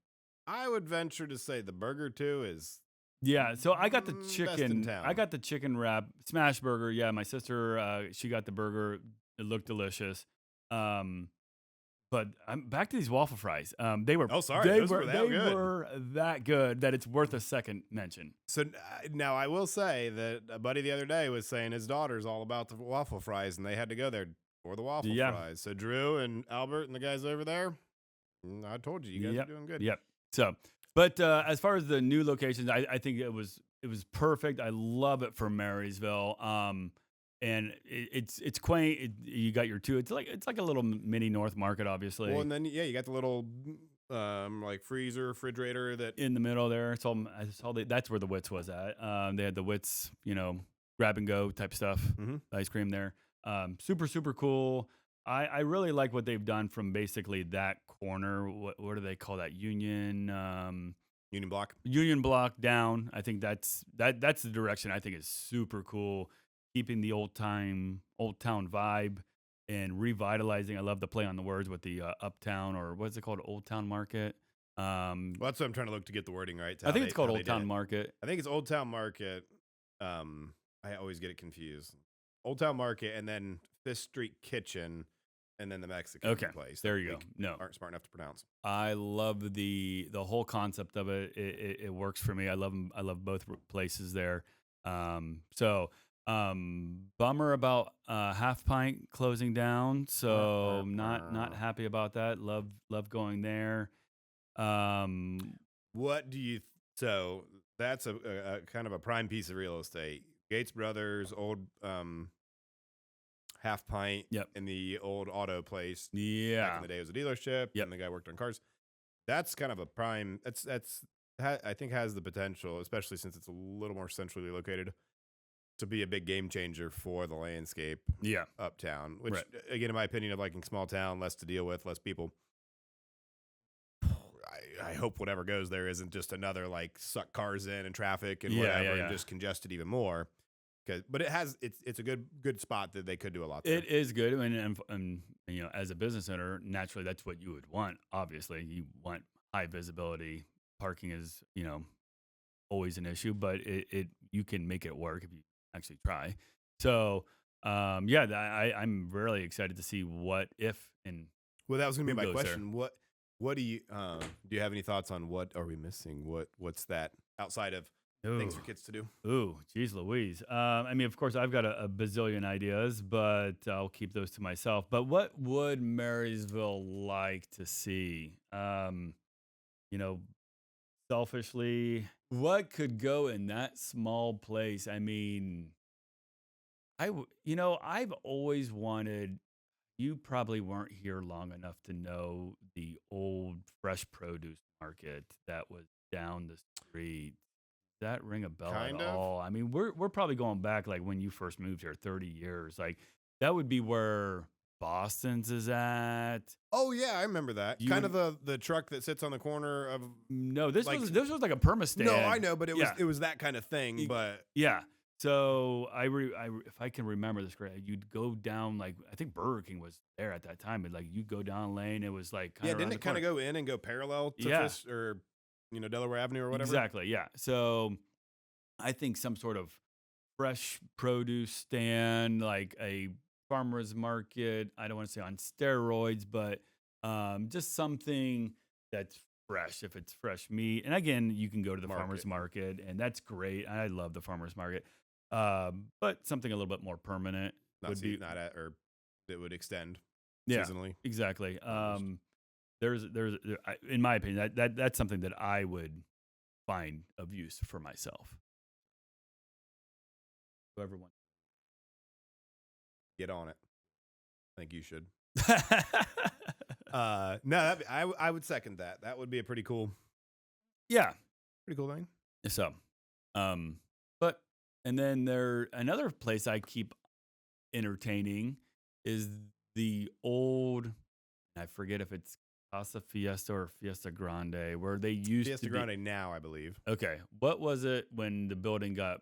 I would venture to say the burger too is. Yeah, so I got the best in chicken. town. I got the chicken wrap smash burger. Yeah, my sister, she got the burger. It looked delicious. But I'm back to these waffle fries. They were. Oh, sorry, They those were. were that They good. were that good that it's worth a second mention. So now I will say that a buddy the other day was saying his daughter's all about the waffle fries, and they had to go there for the waffle fries. So Drew and Albert and the guys over there, I told you guys are doing good. Yep. So, but as far as the new locations, I think it was perfect. I love it for Marysville. And it's quaint. You got your two. It's like a little mini North Market, obviously. Well, and then you got the little like freezer, refrigerator that in the middle there. That's where the Wits was at. They had the Wits, grab and go type stuff, ice cream there. Super, super cool. I really like what they've done from basically that corner. What do they call that? Union block down. I think that's the direction I think is super cool. Keeping the old town vibe and revitalizing. I love the play on the words with the uptown, or what's it called? Old Town Market. Well, that's what I'm trying to look to get the wording right. I think it's called Old Town Market. I think it's Old Town Market. I always get it confused. Old Town Market, and then Fifth Street Kitchen, and then the Mexican place. There you go. No, aren't smart enough to pronounce. I love the whole concept of it. It works for me. I love both places there. Bummer about Half Pint closing down. So not happy about that. Love going there. What do you? So that's a kind of a prime piece of real estate. Gates Brothers, old Half Pint, in the old auto place. Yeah, back in the day it was a dealership. And the guy worked on cars. That's kind of a prime. I think has the potential, especially since it's a little more centrally located, to be a big game changer for the landscape Yeah. uptown, which Right. again, in my opinion, of liking small town, less to deal with, less people. I hope whatever goes there isn't just another like suck cars in and traffic and Yeah. whatever Yeah. and Yeah. just congest it even more. But it's a good spot that they could do a lot there. It is good, and you know, as a business owner, naturally, that's what you would want. Obviously, you want high visibility. Parking is, you know, always an issue, but it you can make it work if you actually try. So, yeah, I'm really excited to see what if and Well, that was gonna be who my goes there. question. What do you have any thoughts on what are we missing? What's that outside of things Ooh, for kids to do? ooh, geez, Louise. I mean, of course, I've got a bazillion ideas, but I'll keep those to myself. But what would Marysville like to see? You know, selfishly, what could go in that small place? I mean, you know, I've always wanted. You probably weren't here long enough to know the old fresh produce market that was down the street. Does that ring a bell at Kind of. all? I mean, we're probably going back like when you first moved here, 30 years. Like that would be where Boston's is at. Oh yeah, I remember that. You Kind of would the truck that sits on the corner of no, this like was this was like a perma no, I stand. know, but Yeah. it was that kind of thing. Y- But Yeah. So if I can remember this correctly, you'd go down like I think Burger King was there at that time, but like you'd go down lane, it was like kind yeah, of around didn't the it kind corner. of go in and go parallel to Yeah, Fish or Delaware Avenue or whatever? exactly. Yeah. So I think some sort of fresh produce stand, like a farmer's market. I don't want to say on steroids, but just something that's fresh. If it's fresh meat, and again, you can go to the farmer's Market. market, and that's great. I love the farmer's market, but something a little bit more permanent Not would see, be not at or that would extend yeah, seasonally. exactly. Almost. In my opinion, that's something that I would find of use for myself. Whoever wants. Get on it. I think you should. No, I would second that. That would be a Yeah. pretty cool thing. So, um, but and then another place I keep entertaining is the old. I forget if it's Casa Fiesta or Fiesta Grande, where they used Fiesta to be. Grande now, I believe. Okay, what was it when the building got?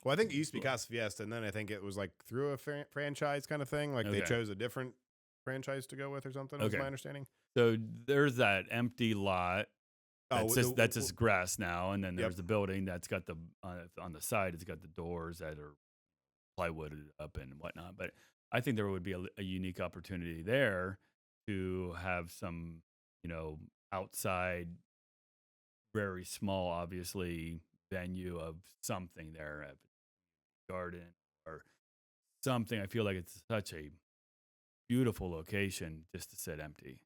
Well, I think it used to be Casa Fiesta, and then I think it was like through a franchise kind of thing. Like they Okay. chose a different franchise to go with or something. Was Okay. my understanding. So there's that empty lot. Oh, That's just grass now, and then Yep. there's the building that's got the on the side. It's got the doors that are plywooded up and whatnot. But I think there would be a unique opportunity there to have some, outside, very small, obviously, venue of something there, a garden or something. I feel like it's such a beautiful location just to sit empty.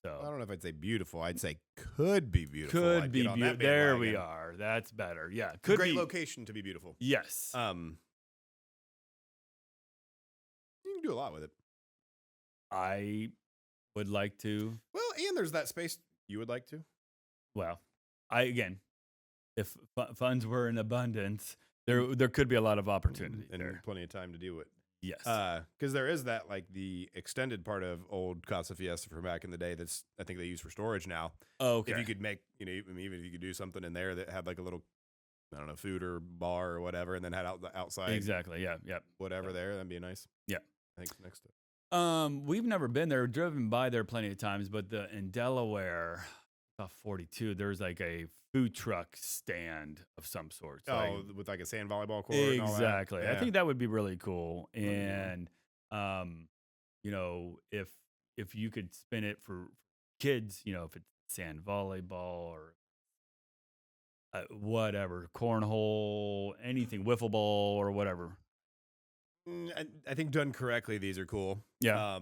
I So don't know if I'd say beautiful. I'd say could be beautiful. could I'd be get on that beautiful. There we bandwagon. are. That's better. Yeah, It's a could great be. location to be beautiful. Yes. You can do a lot with it. I would like to. Well, and there's that space you would like to. Well, if funds were in abundance, there could be a lot of opportunity And there. plenty of time to do it. Yes. Because there is that, like the extended part of old Casa Fiesta from back in the day that's I think they use for storage now. Okay. If you could make, even if you could do something in there that had like a little, I don't know, food or bar or whatever, and then had the outside Exactly. Yeah. Yep. whatever there, that'd be nice. Yeah. Thanks. Next up. We've never been there. Driven by there plenty of times, but in Delaware, off 42, there's like a food truck stand of some sort. So With like a sand volleyball court and all that. exactly. I Yeah. think that would be really cool. That'd be cool. And if you could spin it for kids, if it's sand volleyball or whatever, cornhole, anything, wiffle ball or whatever. I think done correctly, these are cool. Yeah.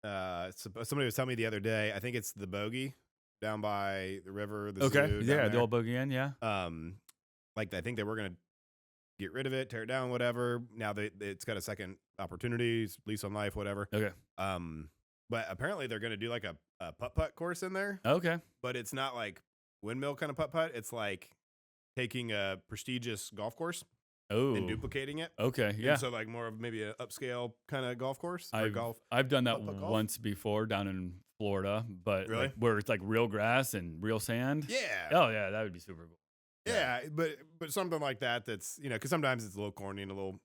Somebody was telling me the other day, I think it's the Bogey down by the river, the Okay. zoo. Yeah. down The there. old boogie inn. Yeah. Like I think they were gonna get rid of it, tear it down, whatever. Now it's got a second opportunity, lease on life, whatever. Okay. But apparently they're gonna do like a putt course in there, Okay. but it's not like windmill kind of putt. It's like taking a prestigious golf course and Oh, duplicating it. okay, And yeah. so like more of maybe a upscale kind of golf course or I've golf I've done that putt-putt golf. once before down in Florida, but like Really? where it's like real grass and real sand. Yeah. Oh yeah, that would be super cool. Yeah, Yeah, but something like that that's, because sometimes it's a little corny and a little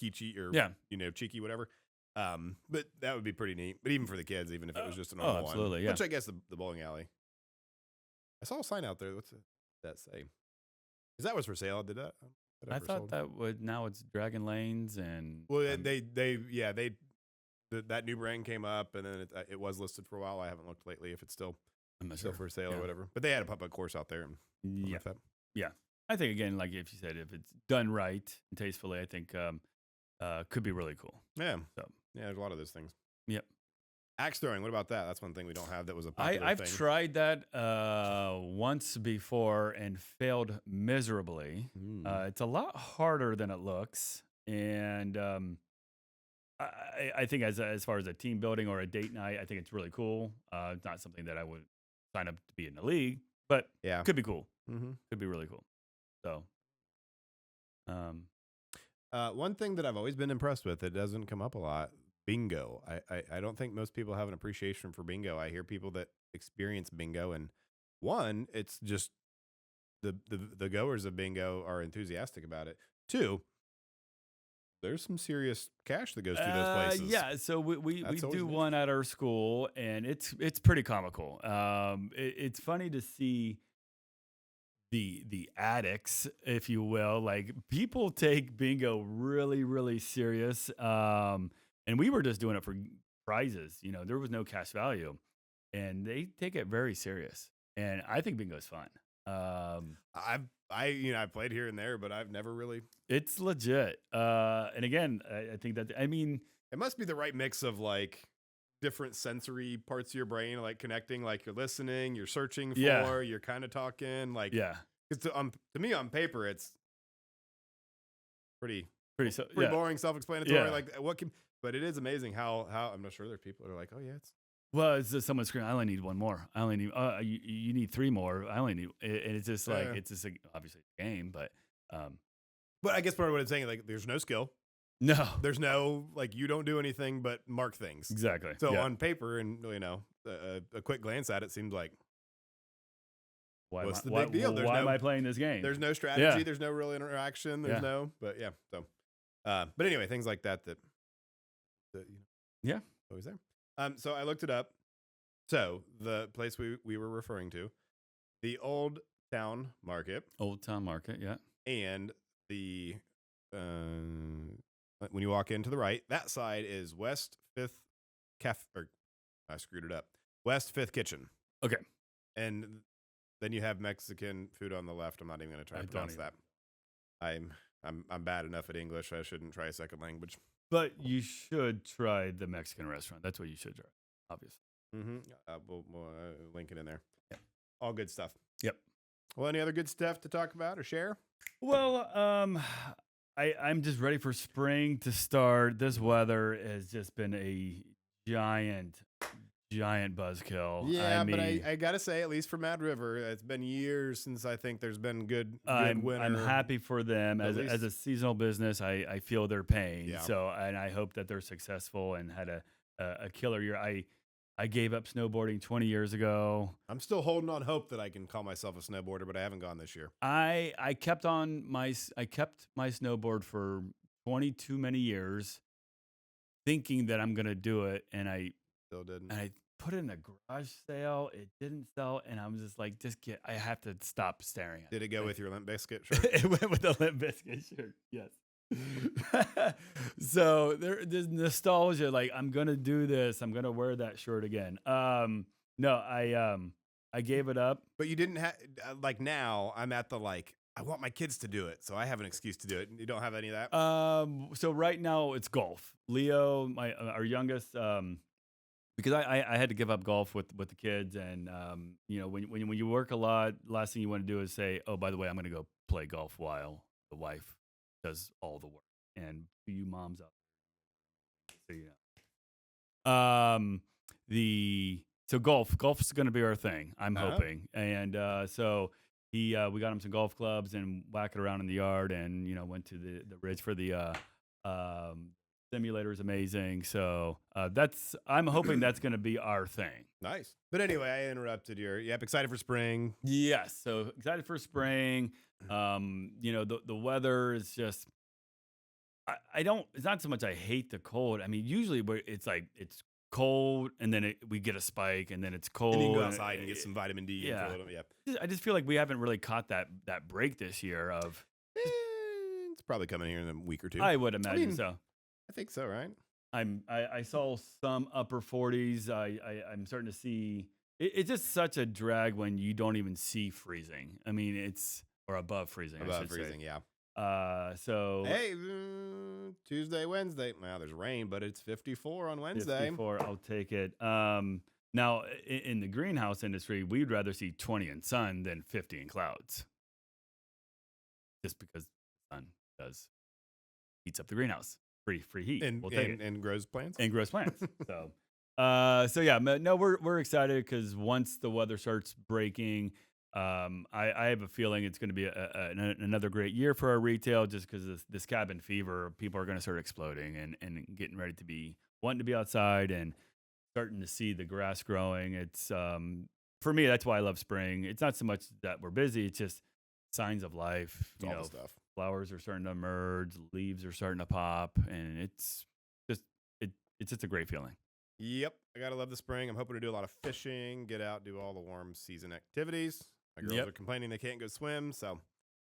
kitschy or, yeah. cheeky, whatever. But that would be pretty neat. But even for the kids, even if it was just a Oh, normal one, absolutely, yeah. which I guess the bowling alley. I saw a sign out there. What's that say? Is that was for sale? Did that? That I ever thought sold? that would now it's Dragon Lanes and Well, that new brand came up, and then it was listed for a while. I haven't looked lately if it's still I'm not still sure. for sale or Yeah, whatever. But they had a putt-putt course out there and something yeah, like that. yeah. I think again, like if you said, if it's done right and tastefully, I think could be really cool. Yeah, So yeah. There's a lot of those things. yep. Axe throwing. What about that? That's one thing we don't have that was a I popular I've thing. tried that once before and failed miserably. Mm. It's a lot harder than it looks, and I think as far as a team building or a date night, I think it's really cool. It's not something that I would sign up to be in the league, but Yeah. could be cool. Mm-hmm. Could be really cool. So, um, One thing that I've always been impressed with, it doesn't come up a lot. Bingo. I don't think most people have an appreciation for bingo. I hear people that experience bingo, and one, it's just the goers of bingo are enthusiastic about it. Two, there's some serious cash that goes through those places. yeah. So we That's always do an one at our school, and it's pretty comical. It's funny to see the addicts, if you will. Like people take bingo really serious. And we were just doing it for prizes. There was no cash value, and they take it very serious. And I think bingo's fun. I've played here and there, but I've never really. It's legit. And again, I think that It must be the right mix of like different sensory parts of your brain, like connecting, like you're listening, you're searching for, Yeah. you're kind of talking, like. yeah, Because to me on paper, it's pretty pretty so pretty yeah. boring, self-explanatory. Yeah. Like but it is amazing how I'm not sure there are people that are like, oh yeah, it's Well, it's just someone screaming, I only need one more. I only need, you need three more. I only need, and it's just like, Yeah. it's just obviously a game, but But I guess part of what I'm saying, like, there's no skill, no, there's no like you don't do anything but mark things. exactly. So yeah. on paper, and a quick glance at it seems like what's the big deal? There's Why no- am I playing this game? there's no strategy, Yeah. there's no real interaction, there's Yeah. but yeah. So, but anyway, things like that Yeah. always there. So I looked it up. So the place we were referring to, the Old Town Market, Old Town Market. Yeah. and the when you walk in to the right, that side is West Fifth Or I screwed it up. West Fifth Kitchen, Okay. and then you have Mexican food on the left. I'm not even going to try I to don't pronounce that. even. I'm bad enough at English. I shouldn't try a second language. But you should try the Mexican restaurant. That's what you should try, obviously. Mm-hmm. We'll link it in there. Yeah. All good stuff. Yep. Well, any other good stuff to talk about or share? Well, I'm just ready for spring to start. This weather has just been a giant buzzkill. Yeah, but mean, I gotta say, at least for Mad River, it's been years since I think there's been good winter. I'm happy for them At as a least- seasonal business. I feel their pain. Yeah. So, and I hope that they're successful and had a killer year. I gave up snowboarding 20 years ago. I'm still holding on hope that I can call myself a snowboarder, but I haven't gone this year. I kept my snowboard for 22 many years, thinking that I'm gonna do it, and I Still didn't. put it in a garage sale. It didn't sell, and I'm just like, I have to stop staring at it. Did it go with your Limp Biscuit shirt? It went with the Limp Bizkit shirt. Yes. So there's nostalgia. Like I'm gonna do this. I'm gonna wear that shirt again. No, I gave it up. But you didn't have like now. I'm at the like. I want my kids to do it, so I have an excuse to do it. You don't have any of that. So right now it's golf. Leo, our youngest, because I had to give up golf with the kids, and when you work a lot, last thing you want to do is say, oh, by the way, I'm gonna go play golf while the wife does all the work, and you moms out there, so so golf is going to be our thing. I'm Uh-huh. hoping, and so We got him some golf clubs and whack it around in the yard, and went to the ridge for the simulator is amazing. So I'm hoping that's going to be our thing. Nice. But anyway, I interrupted your. Yep, excited for spring. Yes, so excited for spring. The weather is just. I don't. It's not so much I hate the cold. I mean, usually it's like it's cold, and then we get a spike, and then it's cold. And you can go outside and get some vitamin D. Yeah. And yeah. I just feel like we haven't really caught that break this year of. It's probably coming here in a week or two. I would imagine so. I think so, right? I saw some upper 40s. I'm starting to see. It's just such a drag when you don't even see freezing. I mean, it's or above freezing. Above freezing, yeah. So hey, Tuesday, Wednesday. Well, there's rain, but it's 54 on Wednesday. 54, I'll take it. Now in the greenhouse industry, we'd rather see 20 in sun than 50 in clouds, just because the sun heats up the greenhouse, free heat. We'll take it and grows plants So yeah, no, we're excited because once the weather starts breaking. I have a feeling it's going to be another great year for our retail, just because this cabin fever, people are going to start exploding and getting ready to be wanting to be outside and starting to see the grass growing. It's for me, that's why I love spring. It's not so much that we're busy; it's just signs of life. It's all the stuff. Flowers are starting to emerge, leaves are starting to pop, and it's just a great feeling. Yep, I gotta love the spring. I'm hoping to do a lot of fishing, get out, do all the warm season activities. My girls are complaining they can't go swim, so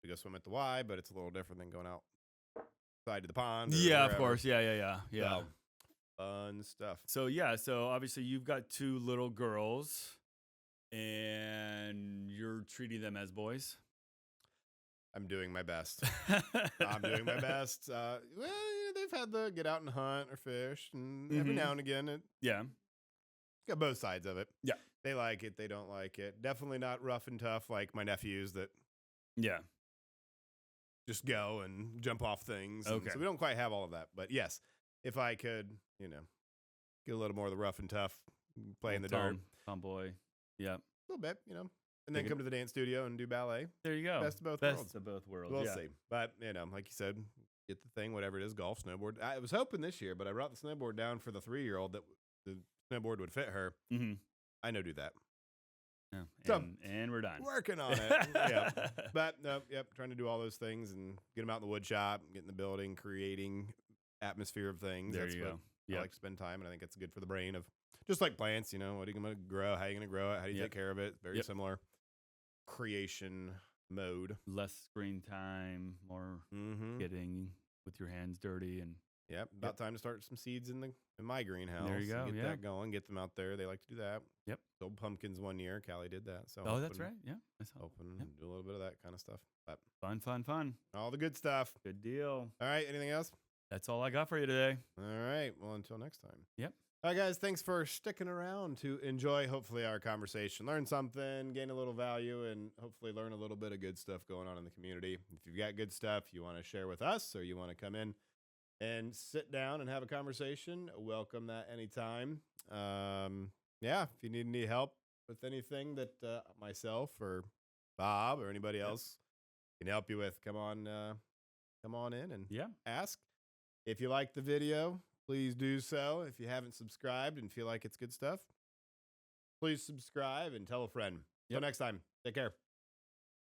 we go swim at the Y, but it's a little different than going out side to the pond. Yeah, of course. Yeah. So, fun stuff. So obviously you've got 2 little girls, and you're treating them as boys. I'm doing my best. I'm doing my best. Well, they've had the get out and hunt or fish, and every now and again, got both sides of it. Yeah. They like it. They don't like it. Definitely not rough and tough like my nephews that just go and jump off things. Okay. So we don't quite have all of that. But yes, if I could, get a little more of the rough and tough, play in the dirt. Tomboy. Yeah. A little bit, And then come to the dance studio and do ballet. There you go. Best of both worlds. Best of both worlds. We'll see. But, like you said, get the thing, whatever it is, golf, snowboard. I was hoping this year, but I brought the snowboard down for the 3-year-old that the snowboard would fit her. Mm-hmm. I know do that. Yeah, and we're done. Working on it. Yeah. But, trying to do all those things and get them out in the wood shop, get in the building, creating atmosphere of things. There you go. I like to spend time, and I think it's good for the brain of just like plants, what are you going to grow? How are you going to grow it? How do you take care of it? Very similar creation mode. Less screen time, more getting with your hands dirty. And about time to start some seeds in my greenhouse. There you go. Get that going, get them out there. They like to do that. Yep. Sold pumpkins one year. Callie did that. So that's right. Yeah. Open and do a little bit of that kind of stuff. But fun. All the good stuff. Good deal. All right. Anything else? That's all I got for you today. All right. Well, until next time. Yep. All right, guys. Thanks for sticking around to enjoy, hopefully, our conversation. Learn something, gain a little value, and hopefully learn a little bit of good stuff going on in the community. If you've got good stuff you want to share with us or you want to come in and sit down and have a conversation, welcome that anytime. If you need any help with anything that myself or Bob or anybody else can help you with, come on in and ask. If you like the video, please do so. If you haven't subscribed and feel like it's good stuff, please subscribe and tell a friend. Till next time, take care.